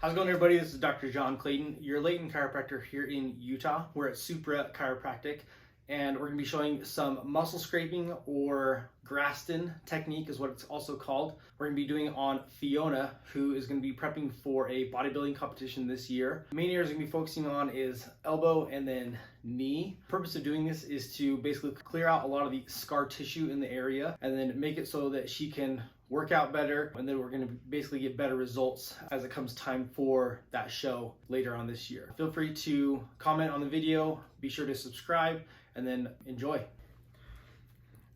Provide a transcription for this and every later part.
How's it going, everybody? This is Dr. John Clayton, your Layton Chiropractor here in Utah. We're at Supra Chiropractic, and we're going to be showing some muscle scraping, or Graston technique is what it's also called. We're going to be doing on Fiona, who is going to be prepping for a bodybuilding competition this year. The main areas we're going to be focusing on is elbow and then knee. The purpose of doing this is to basically clear out a lot of the scar tissue in the area and then make it so that she can work out better, and then we're going to basically get better results as it comes time for that show later on this year. Feel free to comment on the video, be sure to subscribe, and then enjoy.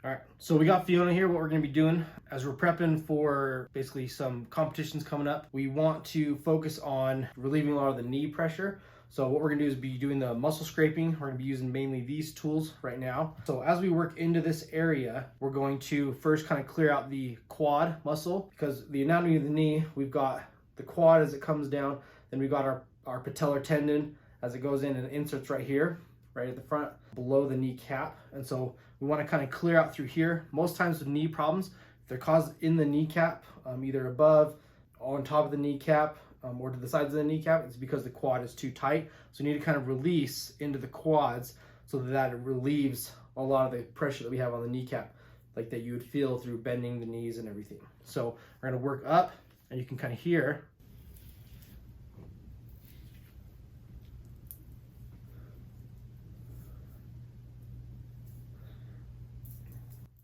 All right, so we got Fiona here. What we're going to be doing as we're prepping for basically some competitions coming up, we want to focus on relieving a lot of the knee pressure. So what we're gonna do is be doing the muscle scraping. We're gonna be using mainly these tools right now. So as we work into this area, we're going to first kind of clear out the quad muscle, because the anatomy of the knee, we've got the quad as it comes down, then we've got our patellar tendon as it goes in and inserts right here, right at the front, below the kneecap. And so we wanna kind of clear out through here. Most times with knee problems, if they're caused in the kneecap, either above, on top of the kneecap, or to the sides of the kneecap, it's because the quad is too tight. So you need to kind of release into the quads so that it relieves a lot of the pressure that we have on the kneecap, like that you would feel through bending the knees and everything. So we're gonna work up, and you can kind of hear.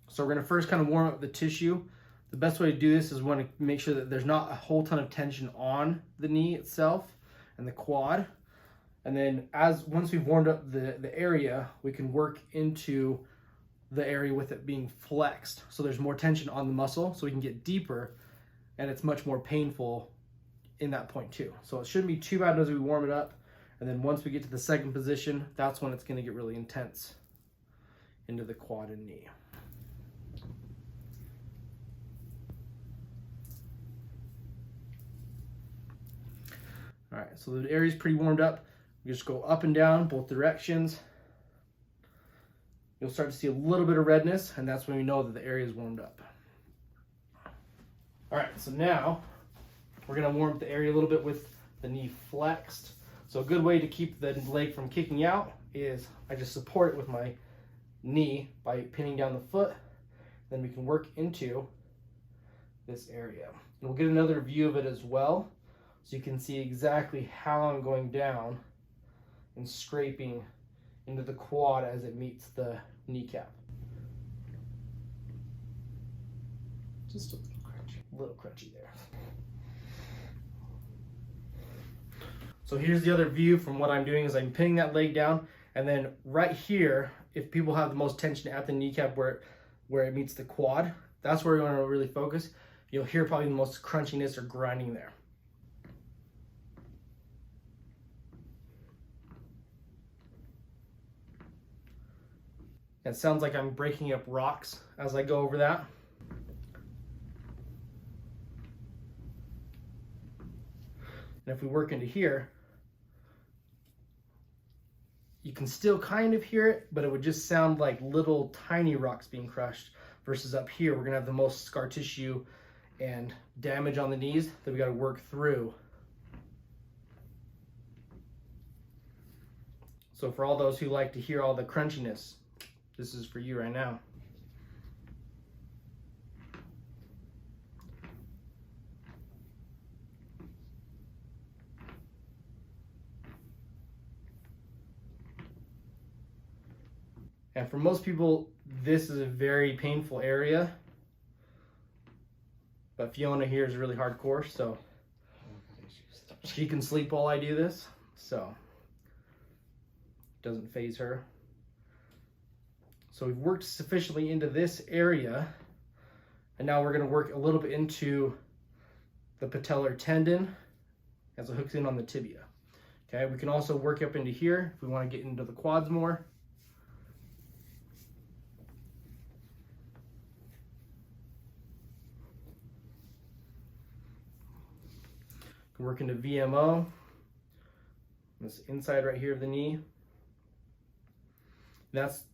So we're gonna first kind of warm up the tissue. The best way to do this is we want to make sure that there's not a whole ton of tension on the knee itself and the quad. And then once we've warmed up the area, we can work into the area with it being flexed. So there's more tension on the muscle, so we can get deeper, and it's much more painful in that point too. So it shouldn't be too bad as we warm it up. And then once we get to the second position, that's when it's going to get really intense into the quad and knee. All right, so the area's pretty warmed up. You just go up and down both directions. You'll start to see a little bit of redness, and that's when we know that the area is warmed up. All right, so now we're gonna warm up the area a little bit with the knee flexed. So a good way to keep the leg from kicking out is I just support it with my knee by pinning down the foot. Then we can work into this area. And we'll get another view of it as well, so you can see exactly how I'm going down and scraping into the quad as it meets the kneecap. Just a little crunchy there. So here's the other view from what I'm doing is I'm pinning that leg down, and then right here, if people have the most tension at the kneecap where it meets the quad, that's where we want to really focus. You'll hear probably the most crunchiness or grinding there. It sounds like I'm breaking up rocks as I go over that. And if we work into here, you can still kind of hear it, but it would just sound like little tiny rocks being crushed, versus up here, we're gonna have the most scar tissue and damage on the knees that we gotta work through. So for all those who like to hear all the crunchiness, this is for you right now. And for most people, this is a very painful area. But Fiona here is really hardcore, so she can sleep while I do this, so it doesn't faze her. So we've worked sufficiently into this area, and now we're going to work a little bit into the patellar tendon as it hooks in on the tibia. Okay, we can also work up into here if we want to get into the quads more. We can work into VMO, this inside right here of the knee. That's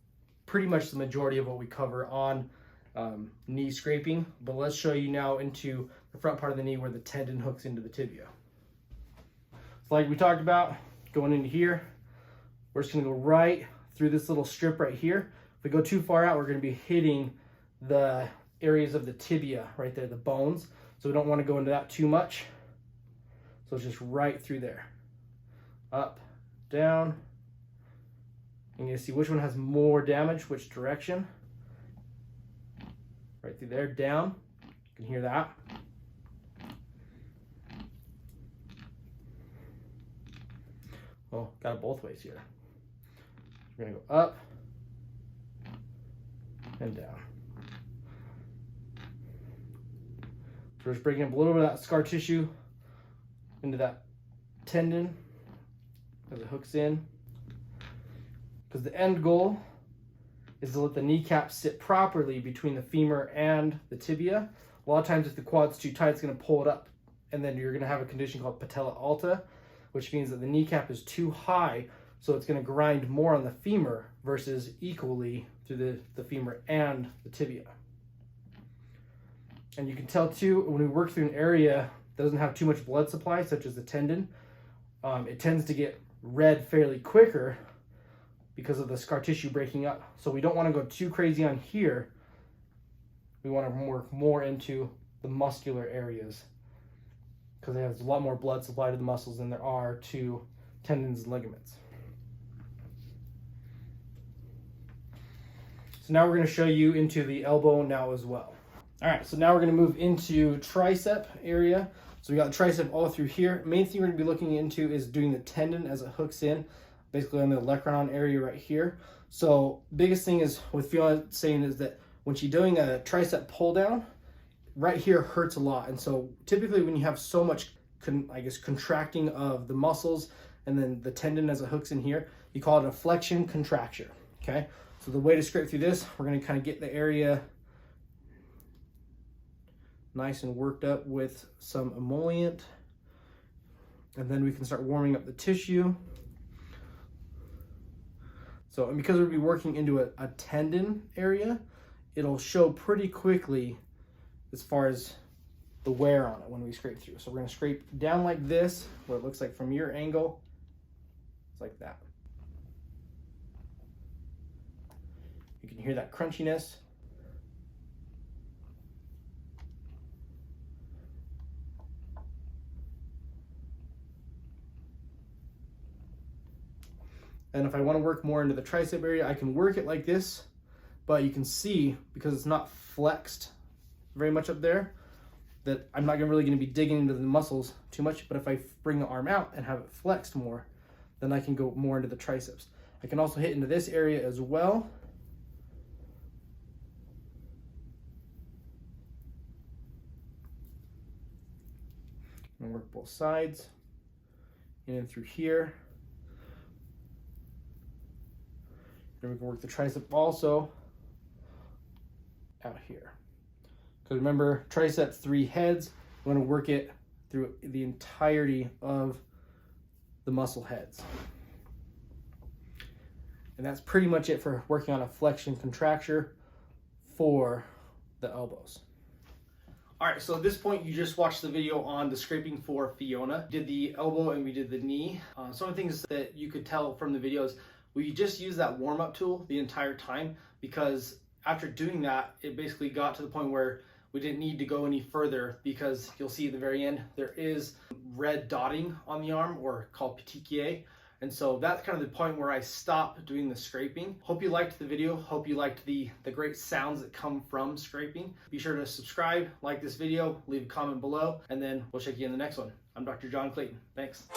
pretty much the majority of what we cover on knee scraping, but let's show you now into the front part of the knee where the tendon hooks into the tibia. So like we talked about, going into here, we're just gonna go right through this little strip right here. If we go too far out, we're gonna be hitting the areas of the tibia right there, the bones. So we don't wanna go into that too much. So it's just right through there. Up, down. And you see which one has more damage, which direction. Right through there, down. You can hear that. Well, got it both ways here. We're gonna go up and down. So we're just breaking up a little bit of that scar tissue into that tendon as it hooks in. Because the end goal is to let the kneecap sit properly between the femur and the tibia. A lot of times if the quad's too tight, it's gonna pull it up, and then you're gonna have a condition called patella alta, which means that the kneecap is too high, so it's gonna grind more on the femur versus equally through the femur and the tibia. And you can tell too, when we work through an area that doesn't have too much blood supply, such as the tendon, it tends to get red fairly quicker because of the scar tissue breaking up. So we don't wanna go too crazy on here. We wanna work more into the muscular areas, because there's a lot more blood supply to the muscles than there are to tendons and ligaments. So now we're going to show you into the elbow now as well. All right, so now we're going to move into tricep area. So we got the tricep all through here. Main thing we're going to be looking into is doing the tendon as it hooks in, basically on the olecranon area right here. So biggest thing is with Fiona saying is that when she's doing a tricep pull down, right here hurts a lot. And so typically when you have so much, contracting of the muscles and then the tendon as it hooks in here, you call it a flexion contracture, okay? So the way to scrape through this, we're gonna kind of get the area nice and worked up with some emollient, and then we can start warming up the tissue. So, and because we'll be working into a tendon area, it'll show pretty quickly as far as the wear on it when we scrape through. So we're gonna scrape down like this, what it looks like from your angle. It's like that. You can hear that crunchiness. And if I wanna work more into the tricep area, I can work it like this, but you can see, because it's not flexed very much up there, that I'm not really gonna be digging into the muscles too much. But if I bring the arm out and have it flexed more, then I can go more into the triceps. I can also hit into this area as well. And work both sides, in and through here. Then we can work the tricep also out here. Because remember, triceps 3 heads, we want to work it through the entirety of the muscle heads. And that's pretty much it for working on a flexion contracture for the elbows. All right, so at this point, you just watched the video on the scraping for Fiona. We did the elbow and we did the knee. Some of the things that you could tell from the videos, we just used that warm-up tool the entire time, because after doing that, it basically got to the point where we didn't need to go any further, because you'll see at the very end, there is red dotting on the arm, or called petechiae. And so that's kind of the point where I stopped doing the scraping. Hope you liked the video. Hope you liked the great sounds that come from scraping. Be sure to subscribe, like this video, leave a comment below, and then we'll check you in the next one. I'm Dr. John Clayton. Thanks.